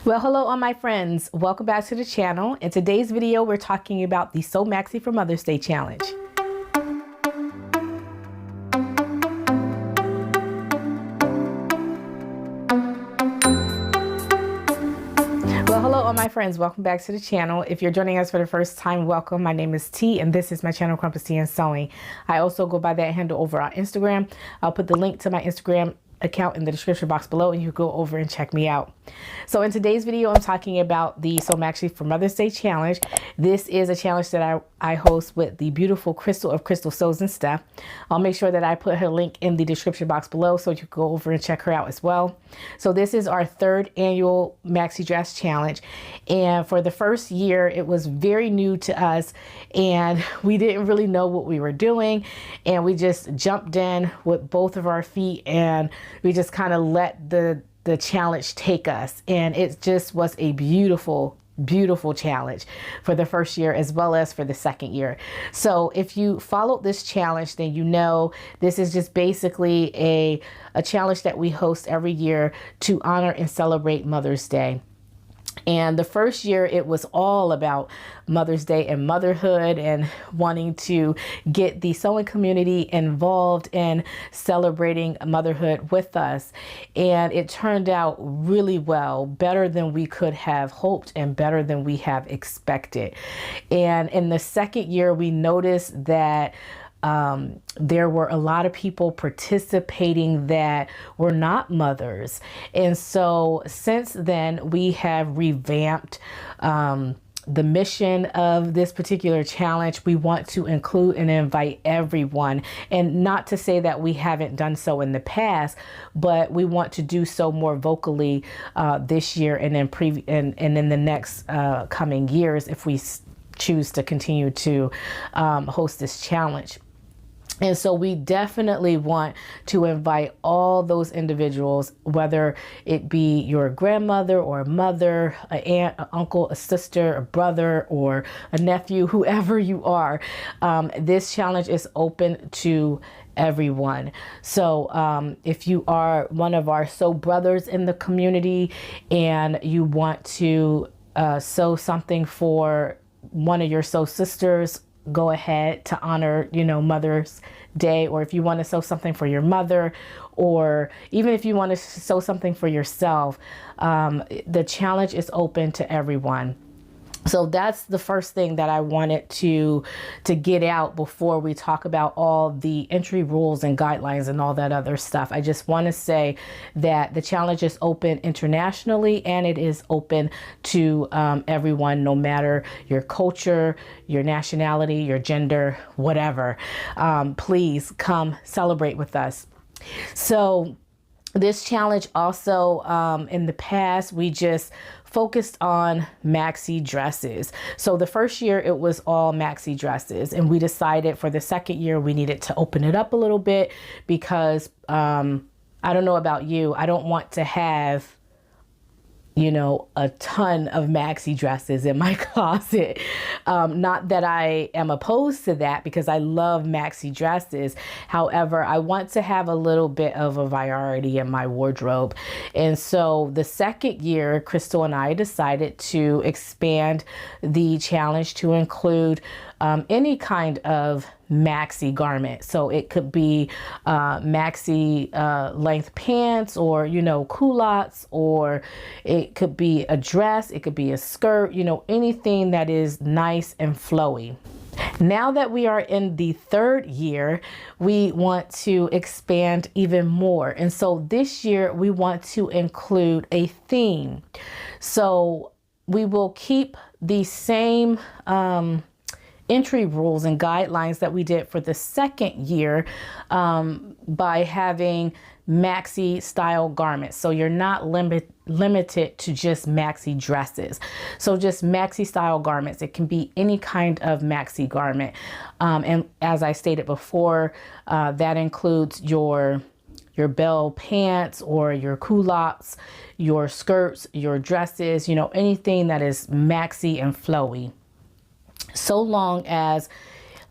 Well, hello all my friends. Welcome back to the channel. In today's video, we're talking about the Sew Maxi for Mother's Day challenge. Well, hello all my friends. Welcome back to the channel. If you're joining us for the first time, welcome. My name is T and this is my channel, Crumpus Tea and Sewing. I also go by that handle over on Instagram. I'll put the link to my Instagram account in the description box below and you go over and check me out. So in today's video, I'm talking about the Sew Maxi for Mother's Day challenge. This is a challenge that I host with the beautiful Crystal of Crystal Sews and Stuff. I'll make sure that I put her link in the description box below so you can go over and check her out as well. So this is our third annual Maxi Dress Challenge. And for the first year, it was very new to us and we didn't really know what we were doing. And we just jumped in with both of our feet and we just kind of let the challenge take us. And it just was a beautiful challenge for the first year as well as for the second year. So if you followed this challenge, then you know this is just basically a challenge that we host every year to honor and celebrate Mother's Day. And the first year it was all about Mother's Day and motherhood and wanting to get the sewing community involved in celebrating motherhood with us. And it turned out really well, better than we could have hoped and better than we have expected. And in the second year, we noticed that there were a lot of people participating that were not mothers. And so since then we have revamped the mission of this particular challenge. We want to include and invite everyone, and not to say that we haven't done so in the past, but we want to do so more vocally this year and then in the next coming years if we choose to continue to host this challenge. And so we definitely want to invite all those individuals, whether it be your grandmother or a mother, an aunt, an uncle, a sister, a brother, or a nephew, whoever you are. This challenge is open to everyone. So if you are one of our sew brothers in the community and you want to sew something for one of your sew sisters, go ahead to honor, Mother's Day. Or if you want to sew something for your mother, or even if you want to sew something for yourself, the challenge is open to everyone. So that's the first thing that I wanted to get out before we talk about all the entry rules and guidelines and all that other stuff. I just want to say that the challenge is open internationally and it is open to everyone, no matter your culture, your nationality, your gender, whatever. Please come celebrate with us. So this challenge also, in the past, we just focused on maxi dresses. So the first year it was all maxi dresses, and we decided for the second year we needed to open it up a little bit because I don't know about you, I don't want to have a ton of maxi dresses in my closet. Not that I am opposed to that because I love maxi dresses. However, I want to have a little bit of a variety in my wardrobe. And so the second year, Crystal and I decided to expand the challenge to include any kind of maxi garment. So it could be maxi length pants, or culottes, or it could be a dress, it could be a skirt, anything that is nice and flowy. Now that we are in the third year, we want to expand even more. And so this year we want to include a theme. So we will keep the same entry rules and guidelines that we did for the second year by having maxi style garments. So you're not limited to just maxi dresses. So just maxi style garments. It can be any kind of maxi garment. And as I stated before, that includes your bell pants or your culottes, your skirts, your dresses, anything that is maxi and flowy. So long as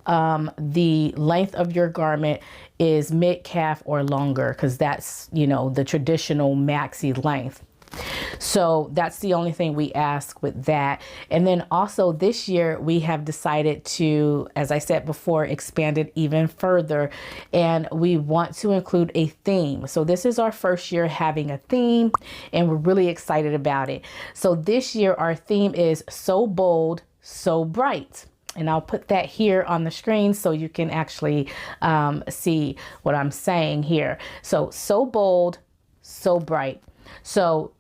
the length of your garment is mid-calf or longer, because that's, the traditional maxi length. So that's the only thing we ask with that. And then also this year we have decided to, as I said before, expand it even further, and we want to include a theme. So this is our first year having a theme, and we're really excited about it. So this year our theme is So Bold, So Bright. And I'll put that here on the screen so you can actually see what I'm saying here. So bold, so bright. So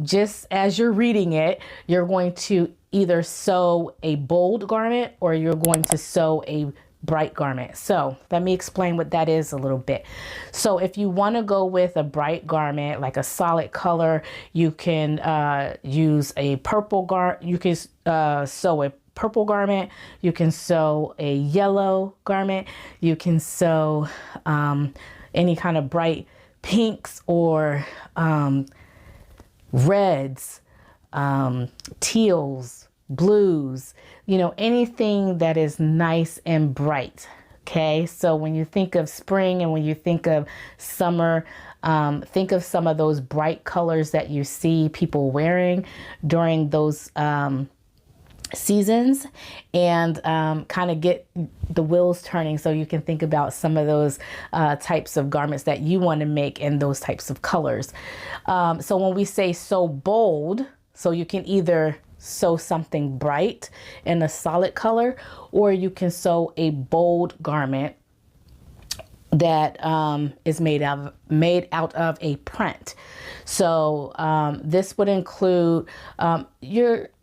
just as you're reading it, you're going to either sew a bold garment or you're going to sew a bright garment. So let me explain what that is a little bit. So if you want to go with a bright garment, like a solid color, you can use a purple garment. You can sew a purple garment. You can sew a yellow garment. You can sew any kind of bright pinks or reds, teals, blues, you know, anything that is nice and bright. Okay, so when you think of spring and when you think of summer, think of some of those bright colors that you see people wearing during those seasons, and kind of get the wheels turning so you can think about some of those types of garments that you want to make in those types of colors. So when we say so bold, so you can either sew something bright in a solid color, or you can sew a bold garment that is made out of a print. So this would include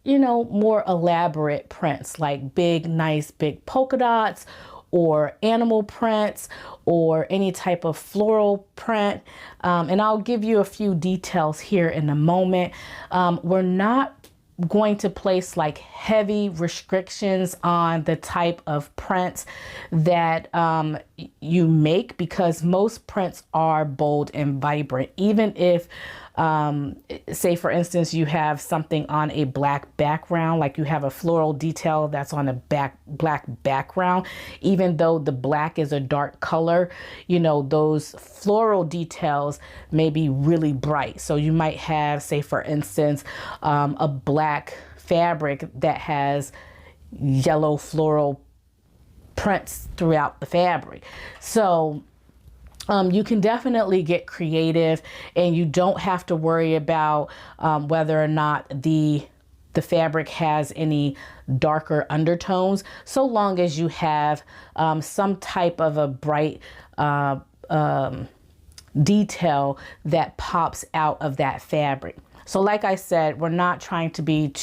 you know, more elaborate prints, like big, nice, big polka dots, or animal prints, or any type of floral print. And I'll give you a few details here in a moment. We're not going to place like heavy restrictions on the type of prints that you make, because most prints are bold and vibrant. Even if say for instance you have something on a black background, like you have a floral detail that's on a black background, even though the black is a dark color, you know, those floral details may be really bright. So you might have, say for instance, a black fabric that has yellow floral prints throughout the fabric. So you can definitely get creative, and you don't have to worry about whether or not the fabric has any darker undertones, so long as you have some type of a bright detail that pops out of that fabric. So like I said, we're not trying to be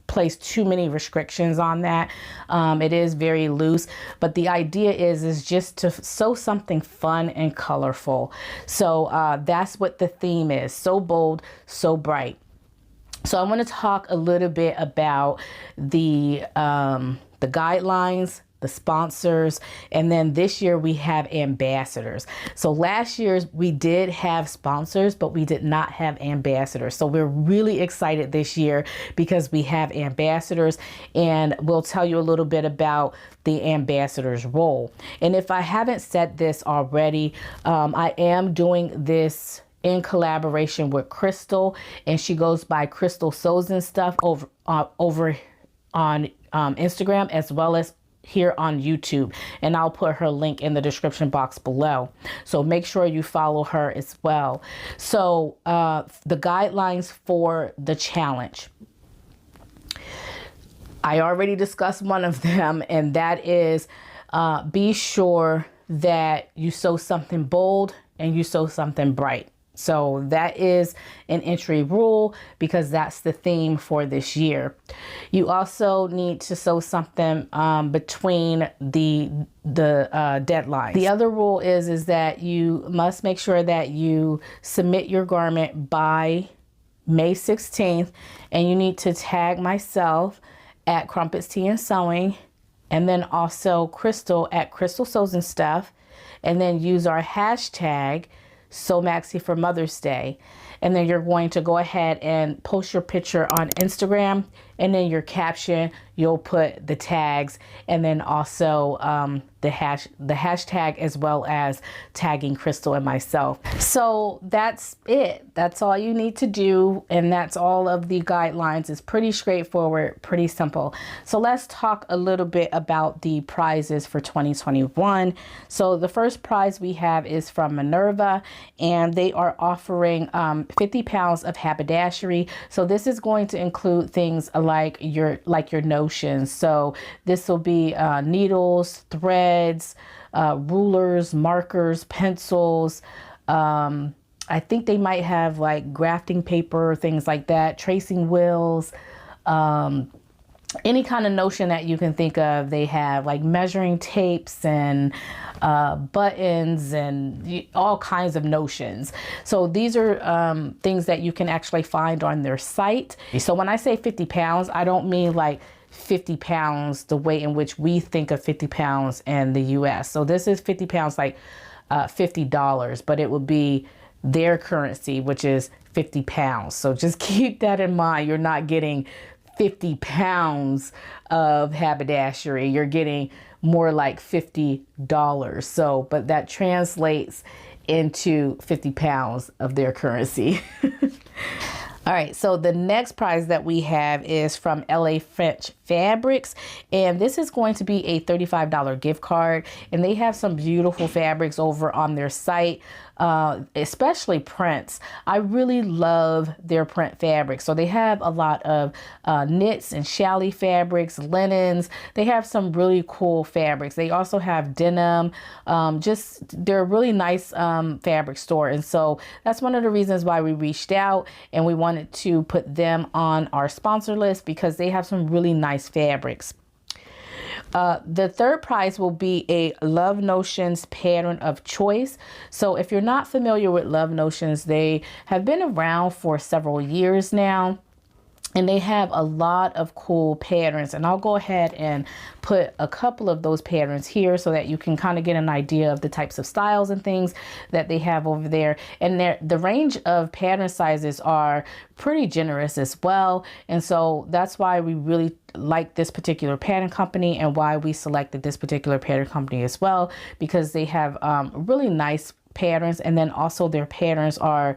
place too many restrictions on that. It is very loose, but the idea is just to sew something fun and colorful. So that's what the theme is: so bold, so bright. So I want to talk a little bit about the guidelines, the sponsors, and then this year we have ambassadors. So last year we did have sponsors, but we did not have ambassadors. So we're really excited this year because we have ambassadors, and we'll tell you a little bit about the ambassador's role. And if I haven't said this already, I am doing this in collaboration with Crystal, and she goes by Crystal Sews and Stuff over on Instagram, as well as here on YouTube, and I'll put her link in the description box below. So make sure you follow her as well. So the guidelines for the challenge, I already discussed one of them, and that is be sure that you sew something bold and you sew something bright. So that is an entry rule, because that's the theme for this year. You also need to sew something between the deadlines. The other rule is that you must make sure that you submit your garment by May 16th, and you need to tag myself at Crumpets Tea and Sewing, and then also Crystal at Crystal Sews and Stuff, and then use our hashtag So Maxi for Mother's Day. And then you're going to go ahead and post your picture on Instagram, and then your caption, you'll put the tags and then also the hashtag, as well as tagging Crystal and myself. So that's it. That's all you need to do, and that's all of the guidelines. It's pretty straightforward, pretty simple. So let's talk a little bit about the prizes for 2021. So the first prize we have is from Minerva, and they are offering 50 pounds of haberdashery. So this is going to include things like your notions. So this will be needles, threads, rulers, markers, pencils. I think they might have like grafting paper, things like that, tracing wheels, any kind of notion that you can think of. They have like measuring tapes and buttons and all kinds of notions. So these are things that you can actually find on their site. So when I say 50 pounds, I don't mean like 50 pounds the way in which we think of 50 pounds in the US. So this is 50 pounds like $50, but it would be their currency, which is 50 pounds. So just keep that in mind. You're not getting 50 pounds of haberdashery. You're getting more like $50. So, but that translates into 50 pounds of their currency. All right, so the next prize that we have is from LA French Fabrics, and this is going to be a $35 gift card, and they have some beautiful fabrics over on their site, especially prints. I really love their print fabrics. So they have a lot of knits and challis fabrics, linens. They have some really cool fabrics. They also have denim. They're a really nice fabric store, and so that's one of the reasons why we reached out and we wanted to put them on our sponsor list, because they have some really nice fabrics. The third prize will be a Love Notions pattern of choice. So if you're not familiar with Love Notions, they have been around for several years now, and they have a lot of cool patterns, and I'll go ahead and put a couple of those patterns here so that you can kind of get an idea of the types of styles and things that they have over there. And the range of pattern sizes are pretty generous as well, and so that's why we really like this particular pattern company and why we selected this particular pattern company as well, because they have really nice patterns, and then also their patterns are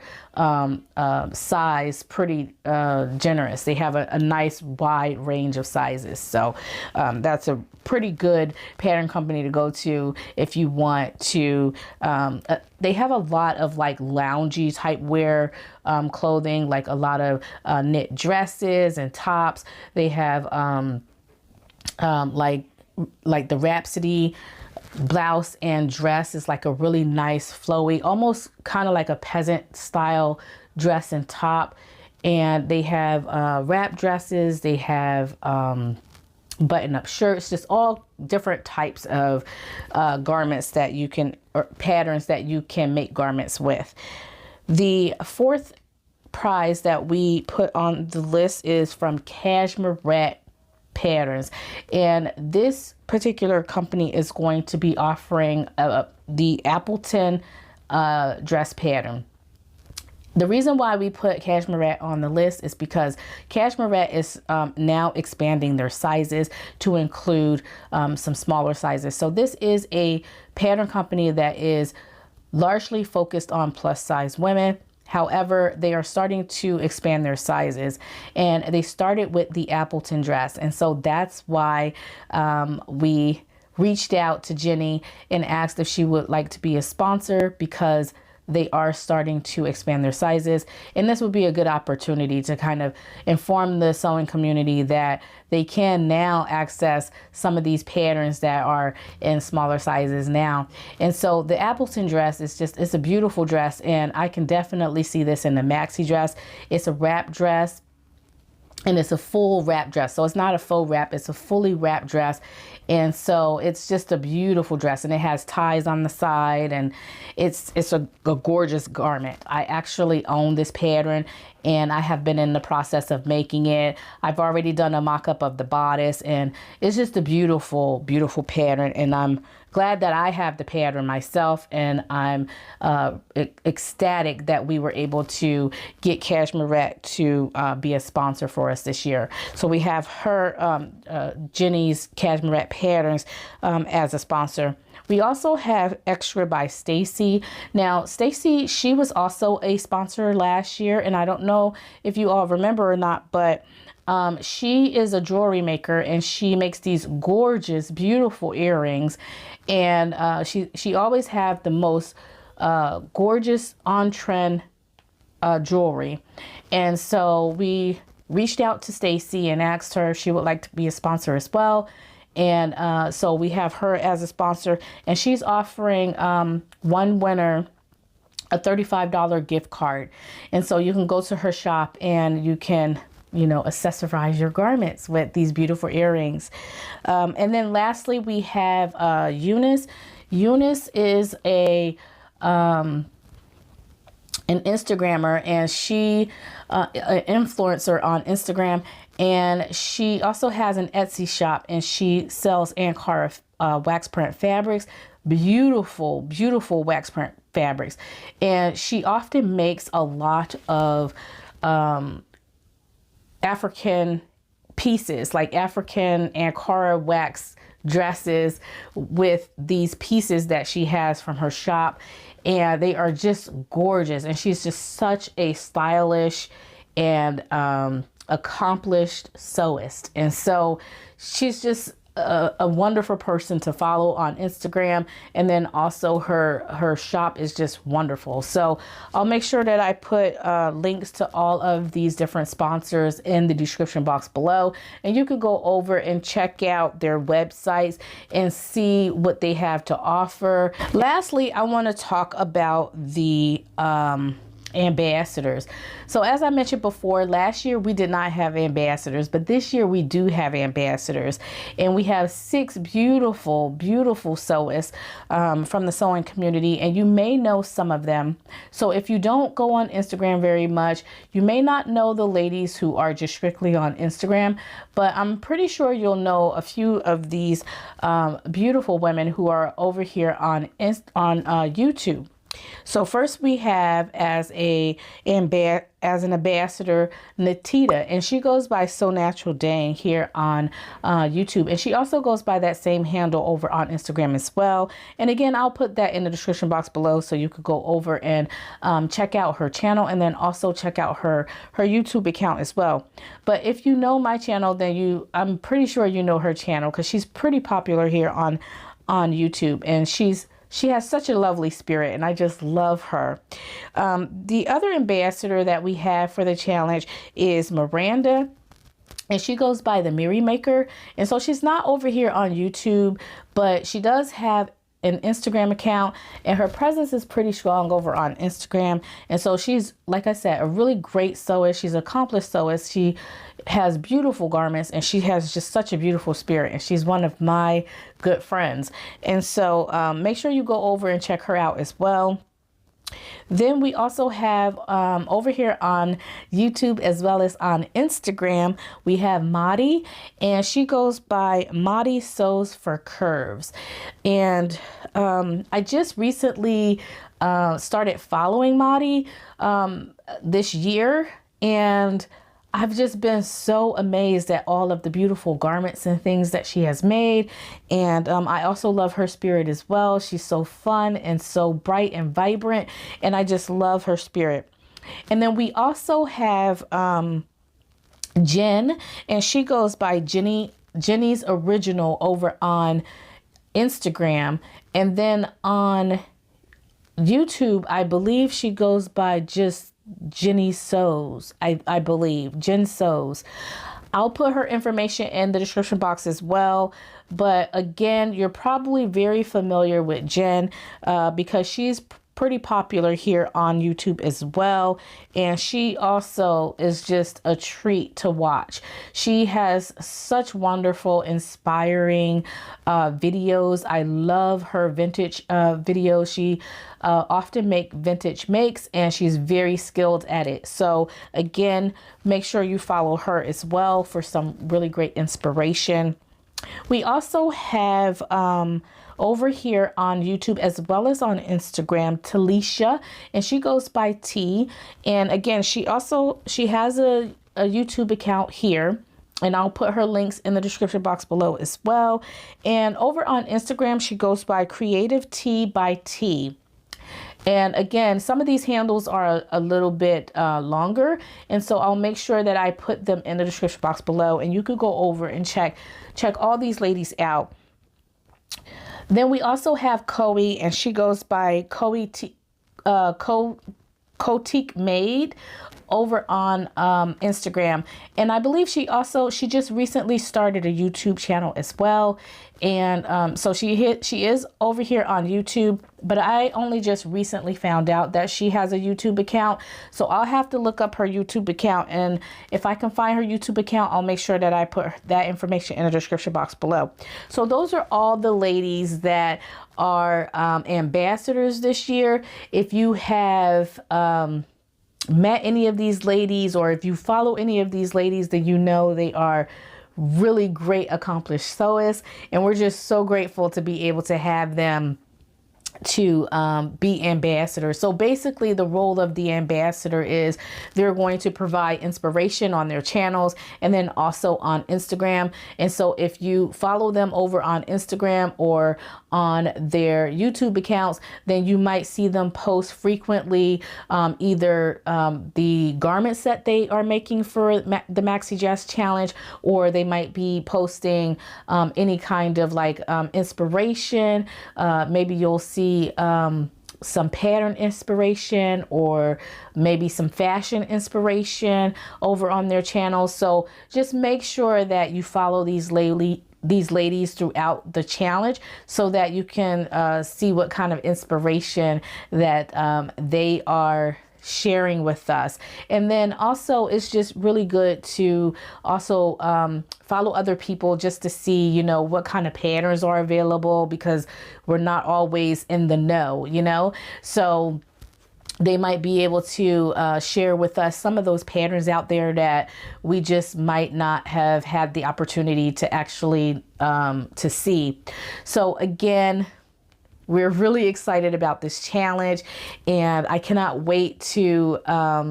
size pretty generous. They have a nice wide range of sizes, so that's a pretty good pattern company to go to if you want to. They have a lot of like loungy type wear clothing, like a lot of knit dresses and tops. They have like the Rhapsody blouse and dress is like a really nice flowy, almost kind of like a peasant style dress and top. And they have wrap dresses, they have button-up shirts, just all different types of garments that you can, or patterns that you can make garments with. The fourth prize that we put on the list is from Cashmere Rat Patterns, and this particular company is going to be offering the Appleton dress pattern. The reason why we put Cashmere Rat on the list is because Cashmere Rat is now expanding their sizes to include some smaller sizes. So this is a pattern company that is largely focused on plus size women. However, they are starting to expand their sizes, and they started with the Appleton dress. And so that's why we reached out to Jenny and asked if she would like to be a sponsor, because they are starting to expand their sizes. And this would be a good opportunity to kind of inform the sewing community that they can now access some of these patterns that are in smaller sizes now. And so the Appleton dress is it's a beautiful dress, and I can definitely see this in the Maxi dress. It's a wrap dress, and it's a full wrap dress. So it's not a faux wrap, it's a fully wrap dress. And so it's just a beautiful dress, and it has ties on the side, and it's a gorgeous garment. I actually own this pattern, and I have been in the process of making it. I've already done a mock-up of the bodice, and it's just a beautiful, beautiful pattern, and I'm glad that I have the pattern myself, and I'm ecstatic that we were able to get Cashmerette to be a sponsor for us this year. So we have her, Jenny's Cashmerette patterns as a sponsor. We also have Extra by Stacy. Now, Stacy, she was also a sponsor last year, and I don't know if you all remember or not, but she is a jewelry maker, and she makes these gorgeous, beautiful earrings. And she always have the most gorgeous on-trend jewelry. And so we reached out to Stacy and asked her if she would like to be a sponsor as well. And so we have her as a sponsor, and she's offering one winner a $35 gift card. And so you can go to her shop and you can, you know, accessorize your garments with these beautiful earrings. And then lastly, we have Eunice. Eunice is an Instagrammer, and she an influencer on Instagram, and she also has an Etsy shop, and she sells Ankara wax print fabrics, beautiful wax print fabrics. And she often makes a lot of African pieces, like African Ankara wax dresses with these pieces that she has from her shop, and they are just gorgeous. And she's just such a stylish and accomplished sewist, and so she's just a wonderful person to follow on Instagram. And then also her shop is just wonderful. So I'll make sure that I put links to all of these different sponsors in the description box below, and you could go over and check out their websites and see what they have to offer. Lastly, I want to talk about the ambassadors. So as I mentioned before, last year we did not have ambassadors, but this year we do have ambassadors, and we have 6 beautiful sewists from the sewing community, and you may know some of them. So if you don't go on Instagram very much, you may not know the ladies who are just strictly on Instagram, but I'm pretty sure you'll know a few of these beautiful women who are over here on YouTube. So first we have as an ambassador Nateida, and she goes by SewNaturalDane here on YouTube, and she also goes by that same handle over on Instagram as well. And again, I'll put that in the description box below, so you could go over and check out her channel, and then also check out her YouTube account as well. But if you know my channel, then I'm pretty sure you know her channel, because she's pretty popular here on YouTube, and she has such a lovely spirit, and I just love her. The other ambassador that we have for the challenge is Miranda, and she goes by the Miri Maker. And so she's not over here on YouTube, but she does have an Instagram account, and her presence is pretty strong over on Instagram. And so she's, like I said, a really great sewist. She's an accomplished sewist. She has beautiful garments, and she has just such a beautiful spirit, and she's one of my good friends. And so make sure you go over and check her out as well. Then we also have over here on YouTube as well as on Instagram, we have Madi, and she goes by MariSewsforCurves. And I just recently started following Madi this year, and I've just been so amazed at all of the beautiful garments and things that she has made. And I also love her spirit as well. She's so fun and so bright and vibrant, and I just love her spirit. And then we also have Jen, and she goes by Jenny's Original over on Instagram. And then on YouTube, I believe she goes by just Jenny Sews, I believe, Jen Sews. I'll put her information in the description box as well. But again, you're probably very familiar with Jen because she's pretty popular here on YouTube as well, and she also is just a treat to watch. She has such wonderful, inspiring videos. I love her vintage videos. She often make vintage makes, and she's very skilled at it. So again, make sure you follow her as well for some really great inspiration. We also have over here on YouTube as well as on Instagram, Talisha, and she goes by T. And again, she has a YouTube account here, and I'll put her links in the description box below as well. And over on Instagram, she goes by CreativTeebyT. And again, some of these handles are a little bit longer, and so I'll make sure that I put them in the description box below, and you could go over and check all these ladies out. Then we also have Koe, and she goes by Koe of Koetiquemade over on Instagram. And I believe she just recently started a YouTube channel as well. And so she is over here on YouTube, but I only just recently found out that she has a YouTube account. So I'll have to look up her YouTube account, and if I can find her YouTube account, I'll make sure that I put that information in the description box below. So those are all the ladies that are ambassadors this year. If you have met any of these ladies, or if you follow any of these ladies, then you know they are really great accomplished sewists, and we're just so grateful to be able to have them to be ambassadors. So basically the role of the ambassador is they're going to provide inspiration on their channels and then also on Instagram. And so if you follow them over on Instagram or on their YouTube accounts, then you might see them post frequently either the garments that they are making for the Maxi Dress Challenge, or they might be posting any kind of like inspiration. Maybe you'll see some pattern inspiration or maybe some fashion inspiration over on their channel. So just make sure that you follow these ladies throughout the challenge so that you can see what kind of inspiration that they are sharing with us. And then also it's just really good to also follow other people just to see, you know, what kind of patterns are available, because we're not always in the know, you know. So they might be able to share with us some of those patterns out there that we just might not have had the opportunity to actually to see. So again, we're really excited about this challenge, and I cannot wait to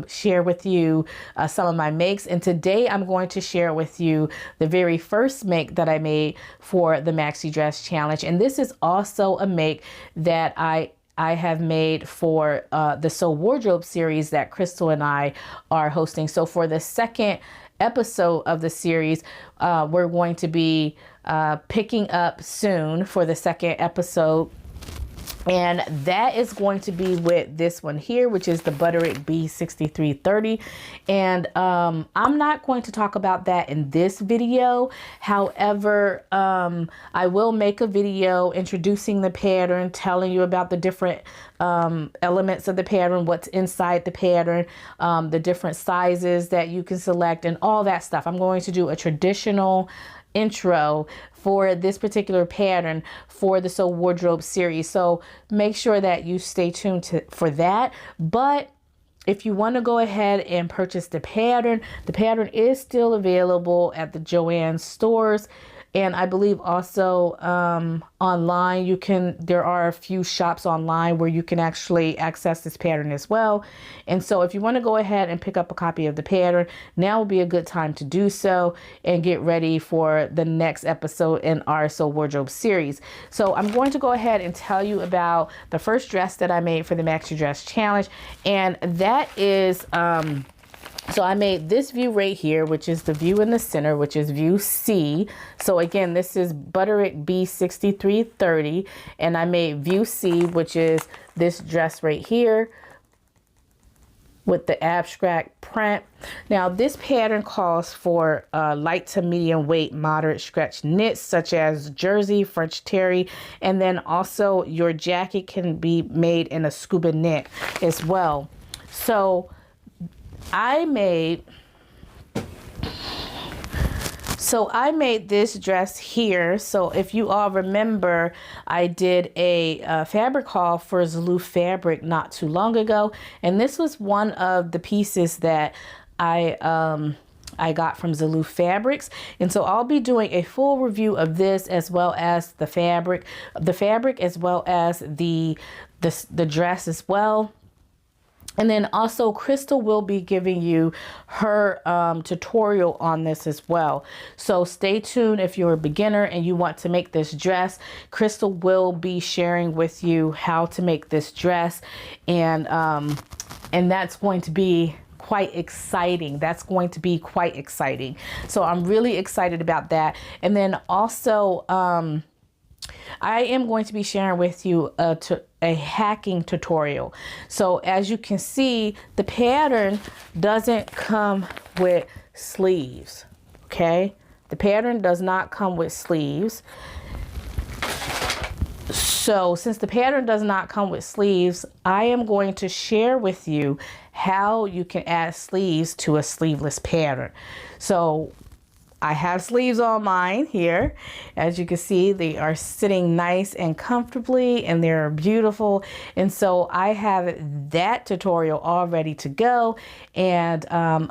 share with you some of my makes. And today I'm going to share with you the very first make that I made for the Maxi Dress Challenge. And this is also a make that I have made for the Sew Wardrobe series that Crystal and I are hosting. So for the second episode of the series, we're going to be picking up soon for the second episode. And that is going to be with this one here, which is the Butterick B6330. And I'm not going to talk about that in this video. However, I will make a video introducing the pattern, telling you about the different elements of the pattern, what's inside the pattern, the different sizes that you can select, and all that stuff. I'm going to do a traditional intro for this particular pattern for the Sew Wardrobe series. So make sure that you stay tuned for that. But if you want to go ahead and purchase the pattern is still available at the Joann stores. And I believe also online, there are a few shops online where you can actually access this pattern as well. And so if you want to go ahead and pick up a copy of the pattern, now would be a good time to do so and get ready for the next episode in our Sew Wardrobe series. So I'm going to go ahead and tell you about the first dress that I made for the Maxi Dress Challenge. And that is... So I made this view right here, which is the view in the center, which is view C. So again, this is Butterick B6330, and I made view C, which is this dress right here with the abstract print. Now this pattern calls for light to medium weight, moderate stretch knits such as jersey, French terry, and then also your jacket can be made in a scuba knit as well. So I made this dress here. So if you all remember, I did a fabric haul for Zulu Fabric not too long ago, and this was one of the pieces that I I got from Zulu Fabrics. And so I'll be doing a full review of this, as well as the fabric as well as the dress as well. And then also Crystal will be giving you her tutorial on this as well. So stay tuned if you're a beginner and you want to make this dress. Crystal will be sharing with you how to make this dress, and that's going to be quite exciting. That's going to be quite exciting. So I'm really excited about that. And then also I am going to be sharing with you a hacking tutorial. So as you can see, the pattern doesn't come with sleeves. Okay, the pattern does not come with sleeves. So since the pattern does not come with sleeves, I am going to share with you how you can add sleeves to a sleeveless pattern. So I have sleeves on mine here. As you can see, they are sitting nice and comfortably, and they're beautiful. And so I have that tutorial all ready to go, and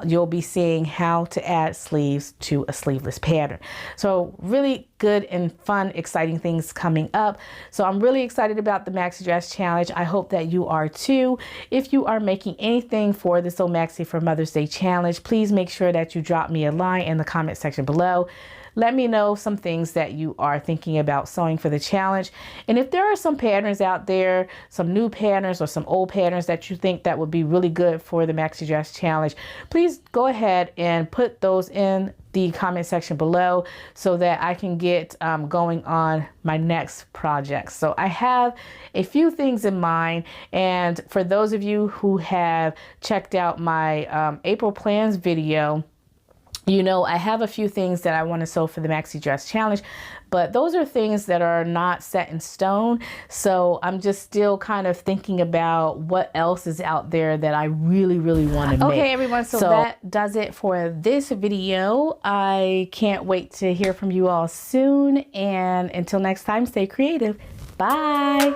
you'll be seeing how to add sleeves to a sleeveless pattern. So really good and fun, exciting things coming up. So I'm really excited about the Maxi Dress Challenge. I hope that you are too. If you are making anything for the Sew Maxi for Mother's Day Challenge, please make sure that you drop me a line in the comment section below. Let me know some things that you are thinking about sewing for the challenge. And if there are some patterns out there, some new patterns or some old patterns that you think that would be really good for the Maxi Dress Challenge, please go ahead and put those in the comment section below so that I can get going on my next project. So I have a few things in mind, and for those of you who have checked out my April plans video, you know, I have a few things that I want to sew for the Maxi Dress Challenge, but those are things that are not set in stone. So I'm just still kind of thinking about what else is out there that I really, really want to make. Okay, everyone, so that does it for this video. I can't wait to hear from you all soon. And until next time, stay creative. Bye.